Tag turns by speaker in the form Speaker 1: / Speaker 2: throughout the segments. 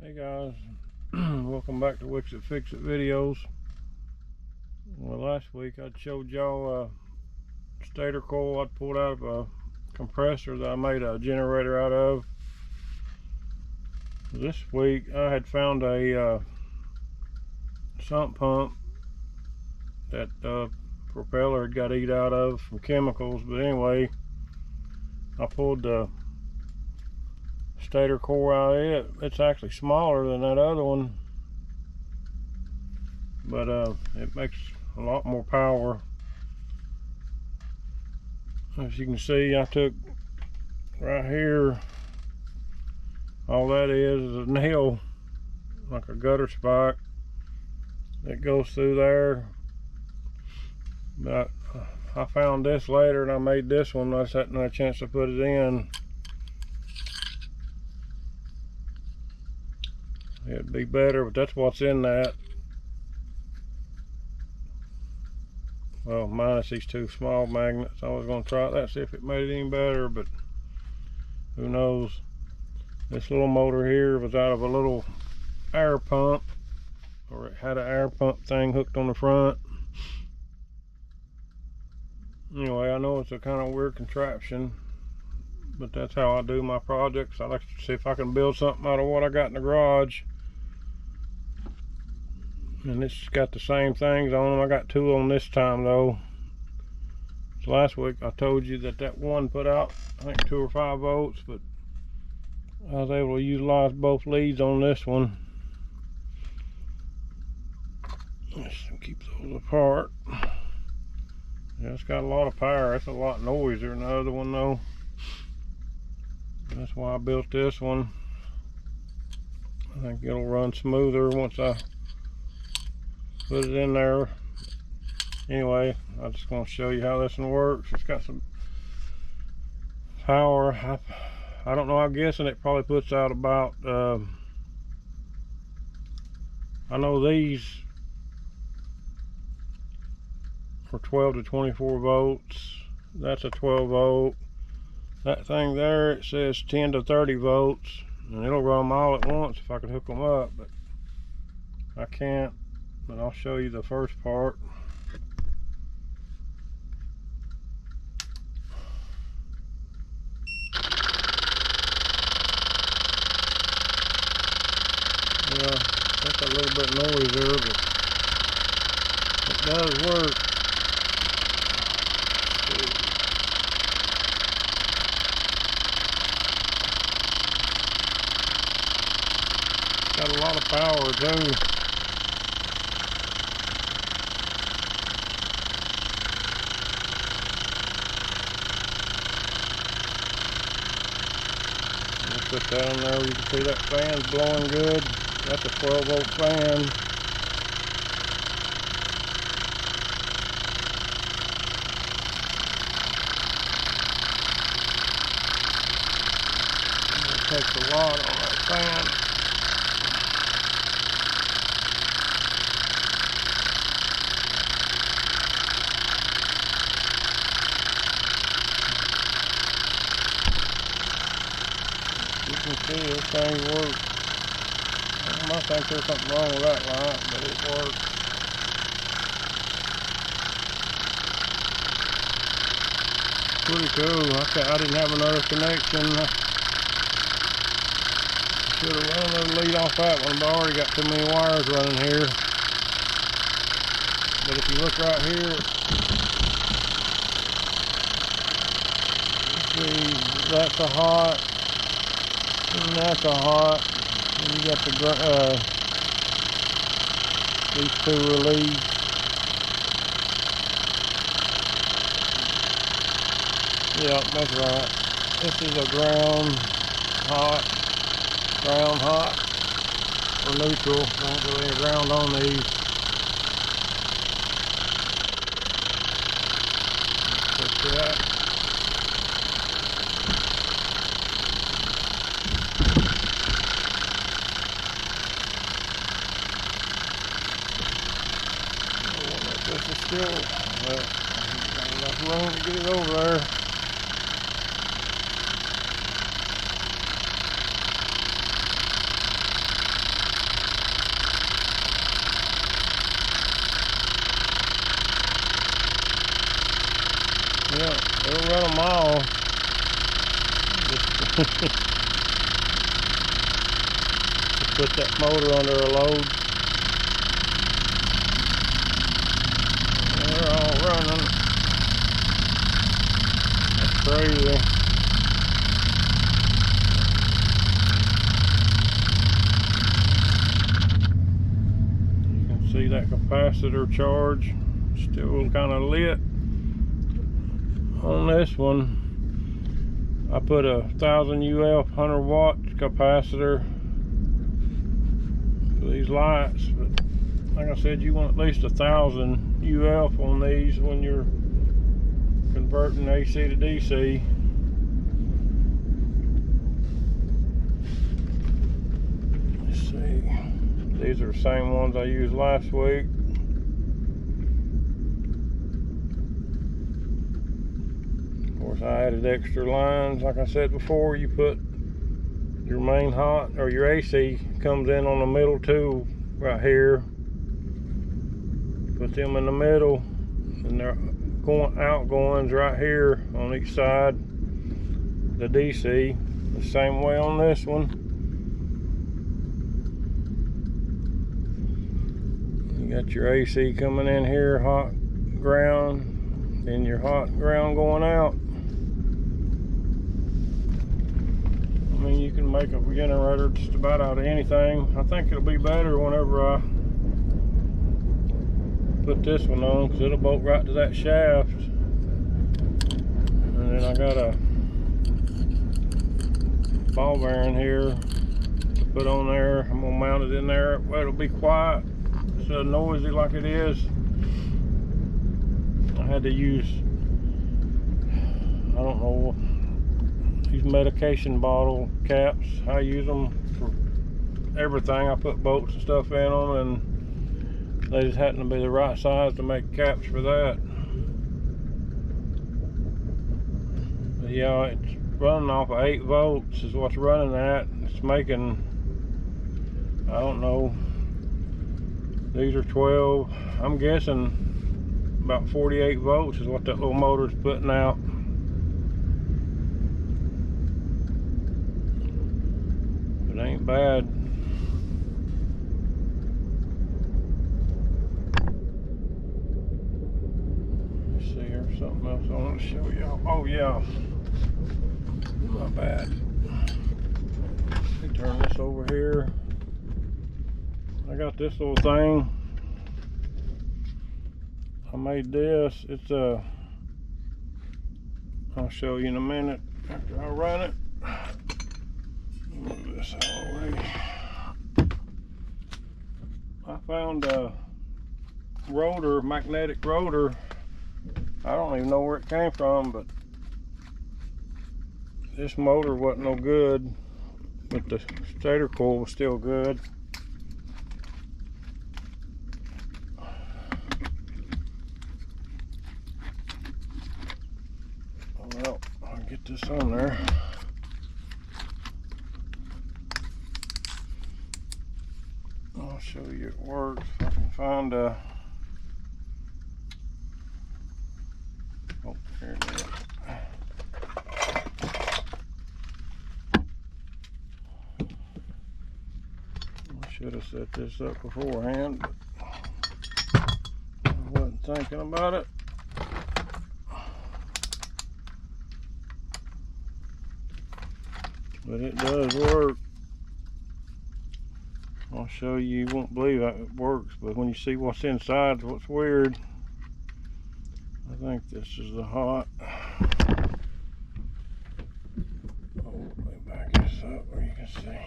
Speaker 1: Hey guys, welcome back to Wix It Fix It videos. Well, last week I showed y'all a stator coil I pulled out of a compressor that I made a generator out of. This week I had found a sump pump that propeller had got eat out of from chemicals, but anyway, I pulled the stator core out of it. It's actually smaller than that other one, but it makes a lot more power. As you can see, I took right here, all that is a nail, like a gutter spike that goes through there. But I found this later and I made this one. I just hadn't had a chance to put it in. It'd be better, but that's what's in that. Well, minus these two small magnets. I was going to try that, see if it made it any better, but who knows. This little motor here was out of a little air pump, or it had an air pump thing hooked on the front. Anyway, I know it's a kind of weird contraption, but that's how I do my projects. I like to see if I can build something out of what I got in the garage. And it's got the same things on them. I got two on this time though. So last week I told you that one put out, I think 2 or 5 volts, but I was able to utilize both leads on this one. Let's keep those apart. Yeah, it's got a lot of power. It's a lot noisier than the other one though. That's why I built this one. I think it'll run smoother once I put it in there. Anyway, I'm just going to show you how this one works. It's got some power. I don't know, I'm guessing it probably puts out about I know these for 12 to 24 volts. That's a 12 volt. That thing there, it says 10 to 30 volts, and it'll run them all at once if I could hook them up, but I can't. But I'll show you the first part. Yeah, that's a little bit noisier, but it does work. Got a lot of power too. Put that on there. You can see that fan's blowing good. That's a 12 volt fan. It takes a lot on that fan. You can see this thing works. I might think there's something wrong with that light, but it works. Pretty cool. I didn't have another connection. I should have run another lead off that one, but I already got too many wires running here. But if you look right here, see, that's a hot. And that's a hot. And you got the these two relieves. Yeah, that's right. This is a ground hot, or neutral. Don't really any ground on these. Put that. This is still, got enough room to get it over there. all. Just put that motor under a load. They're all running. That's crazy. You can see that capacitor charge still kind of lit. On this one, I put a 1000 UF 100 watt capacitor for these lights, but like I said, you want at least 1000 UF on these when you're converting AC to DC. Let's see, these are the same ones I used last week. Of course, I added extra lines. Like I said before, you put your main hot, or your AC comes in on the middle too, right here. Put them in the middle, and they're outgoings right here on each side. The DC, the same way on this one. You got your AC coming in here, hot ground, then your hot ground going out. I mean, you can make a generator just about out of anything. I think it'll be better whenever I put this one on, because it'll bolt right to that shaft. And then I got a ball bearing here to put on there. I'm gonna mount it in there where it'll be quiet instead of noisy like it is. I had to use, I don't know, these medication bottle caps. I use them for everything. I put bolts and stuff in them, and they just happen to be the right size to make caps for that. But yeah, it's running off of 8 volts is what's running at. It's making, I don't know, these are 12. I'm guessing about 48 volts is what that little motor's putting out. It ain't bad. Let's see, here's something else I want to show y'all. Oh yeah, my bad. Let me turn this over here. I got this little thing. I made this. It's a, I'll show you in a minute after I run it. Move this out of the way. I found a rotor, magnetic rotor. I don't even know where it came from, but this motor wasn't no good, but the stator coil was still good. Well, I'll get this on there. I'll show you it works. If I can find a, oh, here it is. I should have set this up beforehand, but I wasn't thinking about it. But it does work. I'll show you. You won't believe how it works, but when you see what's inside, what's weird. I think this is the hot. Oh, let me back this up where you can see.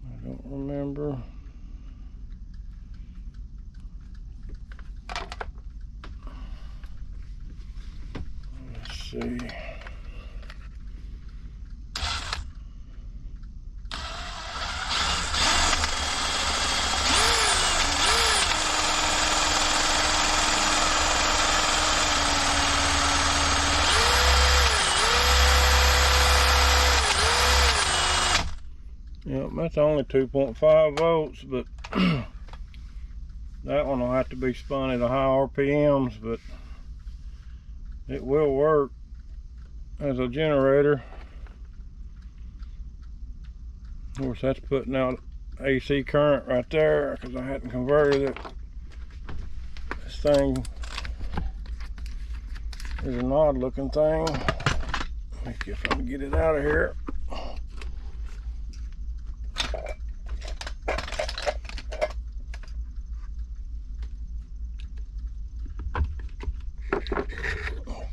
Speaker 1: I don't remember. Let's see. Yep, that's only 2.5 volts, but That one will have to be spun at a high RPMs, but it will work as a generator. Of course, that's putting out AC current right there because I hadn't converted it. This thing is an odd looking thing. Let me see if I can get it out of here.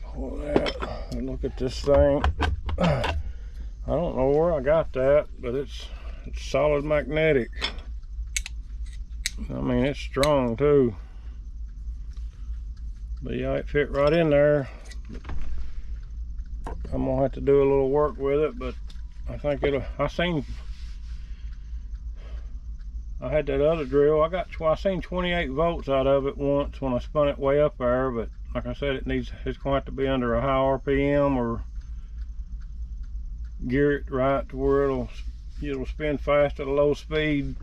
Speaker 1: Pull that and look at this thing. I don't know where I got that, but it's solid magnetic. I mean, it's strong too. But yeah, it fit right in there. I'm gonna have to do a little work with it, but I think it'll. I had that other drill. I seen 28 volts out of it once when I spun it way up there, but like I said, it's gonna have to be under a high RPM or gear it right to where it'll spin fast at a low speed.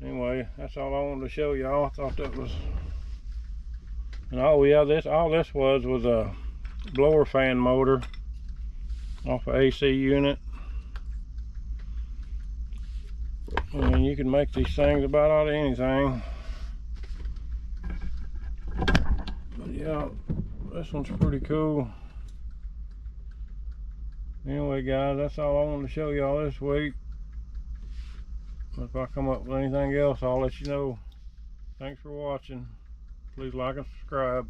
Speaker 1: Anyway, that's all I wanted to show y'all. I thought that was, and oh yeah, all this was a blower fan motor off an AC unit. I mean, you can make these things about out of anything. But yeah, this one's pretty cool. Anyway guys, that's all I wanted to show y'all this week. If I come up with anything else, I'll let you know. Thanks for watching. Please like and subscribe.